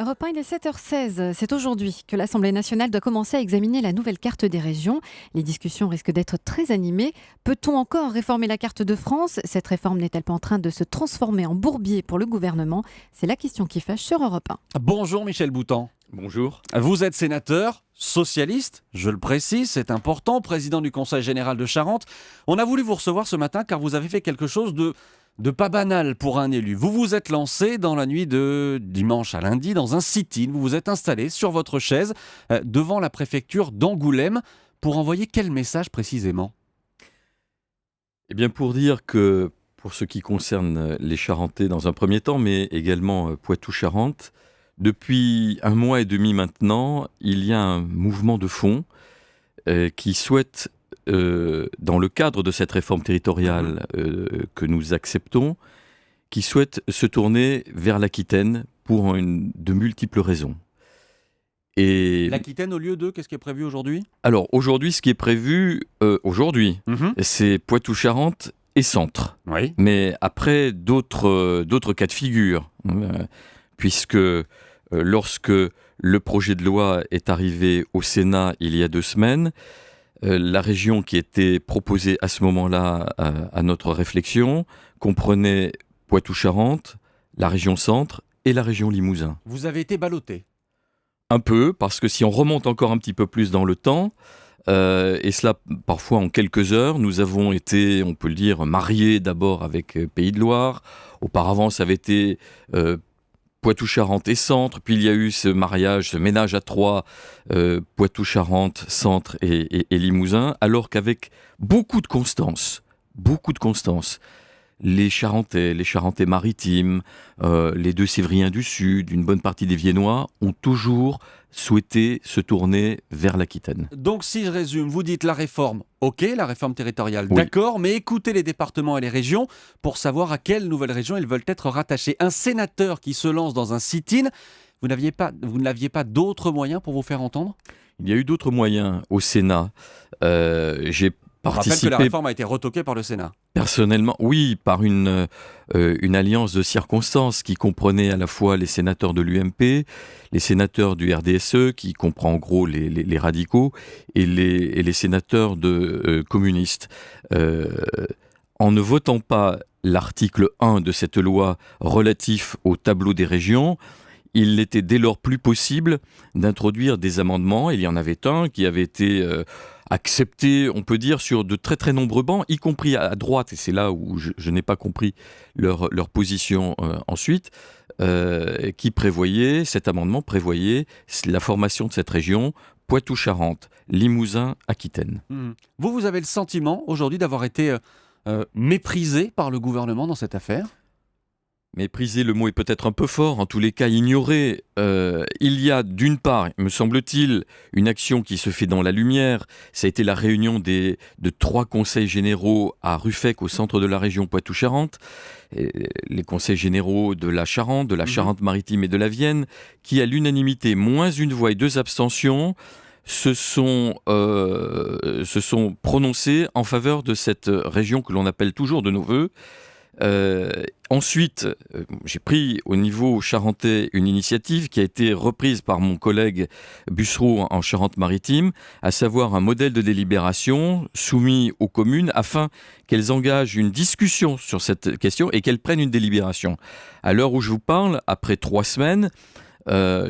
Europe 1, il est 7h16. C'est aujourd'hui que l'Assemblée nationale doit commencer à examiner la nouvelle carte des régions. Les discussions risquent d'être très animées. Peut-on encore réformer la carte de France ? Cette réforme n'est-elle pas en train de se transformer en bourbier pour le gouvernement ? C'est la question qui fâche sur Europe 1. Bonjour Michel Boutan. Bonjour. Vous êtes sénateur, socialiste, je le précise, c'est important, président du Conseil général de Charente. On a voulu vous recevoir ce matin car vous avez fait quelque chose de pas banal pour un élu. Vous vous êtes lancé dans la nuit de dimanche à lundi dans un sit-in. Vous vous êtes installé sur votre chaise devant la préfecture d'Angoulême pour envoyer quel message précisément ? Eh bien, pour dire que, pour ce qui concerne les Charentais dans un premier temps, mais également Poitou-Charentes, depuis 1 mois et demi maintenant, il y a un mouvement de fond qui souhaite, dans le cadre de cette réforme territoriale que nous acceptons, qui souhaite se tourner vers l'Aquitaine pour de multiples raisons. Et L'Aquitaine au lieu de, qu'est-ce qui est prévu aujourd'hui ? alors, aujourd'hui, ce qui est prévu, c'est Poitou-Charentes et Centre. Oui. Mais après, d'autres cas de figure, puisque lorsque le projet de loi est arrivé au Sénat il y a 2 semaines, la région qui était proposée à ce moment-là à notre réflexion comprenait Poitou-Charentes, la région Centre et la région Limousin. Vous avez été ballotté. Un peu, parce que si on remonte encore un petit peu plus dans le temps, et cela parfois en quelques heures, nous avons été, on peut le dire, mariés d'abord avec Pays de Loire. Auparavant, ça avait été Poitou-Charentes et Centre, puis il y a eu ce mariage, ce ménage à 3, Poitou-Charentes, Centre et Limousin, alors qu'avec beaucoup de constance, les Charentais maritimes, les 2 Sévriens du Sud, une bonne partie des Viennois ont toujours souhaité se tourner vers l'Aquitaine. Donc si je résume, vous dites la réforme, ok, la réforme territoriale, Oui. d'accord, mais écoutez les départements et les régions pour savoir à quelle nouvelle région ils veulent être rattachés. Un sénateur qui se lance dans un sit-in, vous n'aviez pas d'autres moyens pour vous faire entendre ? Il y a eu d'autres moyens au Sénat. J'ai On rappelle que participé la réforme a été retoquée par le Sénat. personnellement, oui, par une alliance de circonstances qui comprenait à la fois les sénateurs de l'UMP, les sénateurs du RDSE, qui comprend en gros les radicaux, et les sénateurs communistes. En ne votant pas l'article 1 de cette loi relatif au tableau des régions, il n'était dès lors plus possible d'introduire des amendements. Il y en avait un qui avait été accepté, on peut dire, sur de très très nombreux bancs, y compris à droite, et c'est là où je n'ai pas compris leur position ensuite, cet amendement prévoyait la formation de cette région, Poitou-Charentes, Limousin, Aquitaine. Vous avez le sentiment aujourd'hui d'avoir été méprisé par le gouvernement dans cette affaire ? Mépriser, le mot est peut-être un peu fort, en tous les cas ignorer. Il y a d'une part, me semble-t-il, une action qui se fait dans la lumière. Ça a été la réunion de 3 conseils généraux à Ruffec, au centre de la région Poitou-Charentes, les conseils généraux de la Charente, de la Charente-Maritime et de la Vienne, qui à l'unanimité, moins 1 voix et 2 abstentions, se sont prononcés en faveur de cette région que l'on appelle toujours de nos voeux. Ensuite, j'ai pris au niveau charentais une initiative qui a été reprise par mon collègue Bussereau en Charente-Maritime, à savoir un modèle de délibération soumis aux communes afin qu'elles engagent une discussion sur cette question et qu'elles prennent une délibération. À l'heure où je vous parle, après 3 semaines,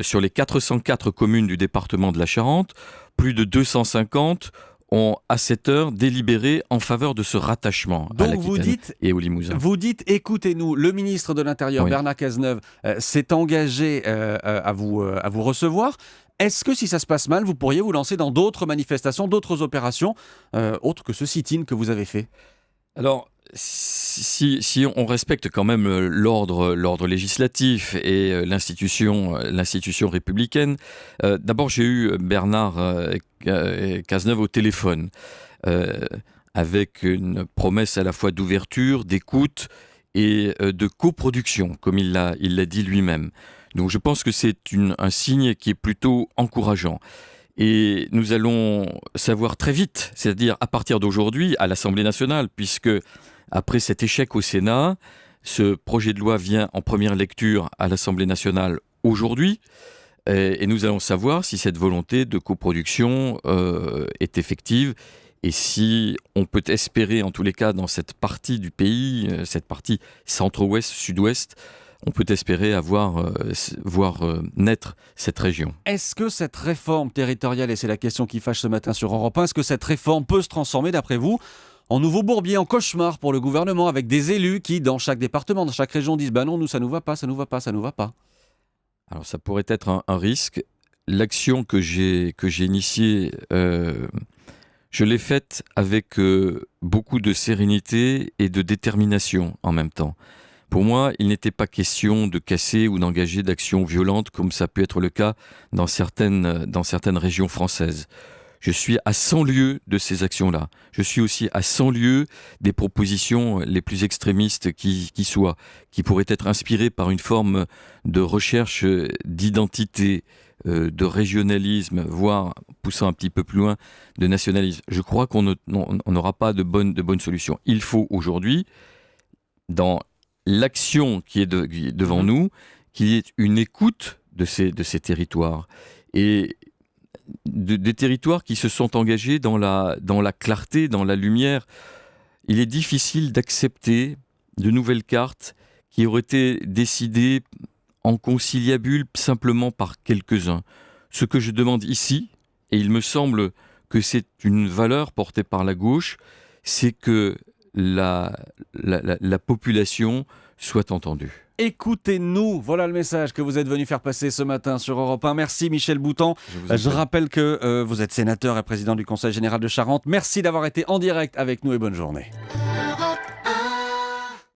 sur les 404 communes du département de la Charente, plus de 250 ont à cette heure délibéré en faveur de ce rattachement à l'Aquitaine et au Limousin. Vous dites, écoutez-nous, le ministre de l'Intérieur, oui, Bernard Cazeneuve, s'est engagé à vous recevoir. Est-ce que si ça se passe mal, vous pourriez vous lancer dans d'autres manifestations, d'autres opérations, autres que ce sit-in que vous avez fait ? Alors, si on respecte quand même l'ordre législatif et l'institution républicaine, d'abord j'ai eu Bernard Cazeneuve au téléphone, avec une promesse à la fois d'ouverture, d'écoute et de coproduction, comme il l'a dit lui-même. Donc je pense que c'est un signe qui est plutôt encourageant. Et nous allons savoir très vite, c'est-à-dire à partir d'aujourd'hui à l'Assemblée nationale, puisque après cet échec au Sénat, ce projet de loi vient en première lecture à l'Assemblée nationale aujourd'hui. Et nous allons savoir si cette volonté de coproduction est effective et si on peut espérer, en tous les cas, dans cette partie du pays, cette partie centre-ouest, sud-ouest, on peut espérer voir naître cette région. Est-ce que cette réforme territoriale, et c'est la question qui fâche ce matin sur Europe 1, est-ce que cette réforme peut se transformer, d'après vous, en nouveau bourbier, en cauchemar pour le gouvernement, avec des élus qui, dans chaque département, dans chaque région, disent « bah non, nous, ça nous va pas, ça nous va pas, ça nous va pas ». Alors ça pourrait être un risque. L'action que j'ai initiée, je l'ai faite avec beaucoup de sérénité et de détermination en même temps. Pour moi, il n'était pas question de casser ou d'engager d'actions violentes comme ça peut être le cas dans certaines régions françaises. Je suis à 100 lieues de ces actions-là. Je suis aussi à 100 lieues des propositions les plus extrémistes qui soient, qui pourraient être inspirées par une forme de recherche d'identité, de régionalisme, voire, poussant un petit peu plus loin, de nationalisme. Je crois qu'on n'aura pas de bonnes solutions. Il faut aujourd'hui, dans l'action qui est devant nous, qu'il y ait une écoute de ces territoires. Et des territoires qui se sont engagés dans la clarté, dans la lumière. Il est difficile d'accepter de nouvelles cartes qui auraient été décidées en conciliabule simplement par quelques-uns. Ce que je demande ici, et il me semble que c'est une valeur portée par la gauche, c'est que la population soit entendue. Écoutez-nous, voilà le message que vous êtes venu faire passer ce matin sur Europe 1. Merci Michel Boutan. Je rappelle que vous êtes sénateur et président du Conseil général de Charente. Merci d'avoir été en direct avec nous et bonne journée.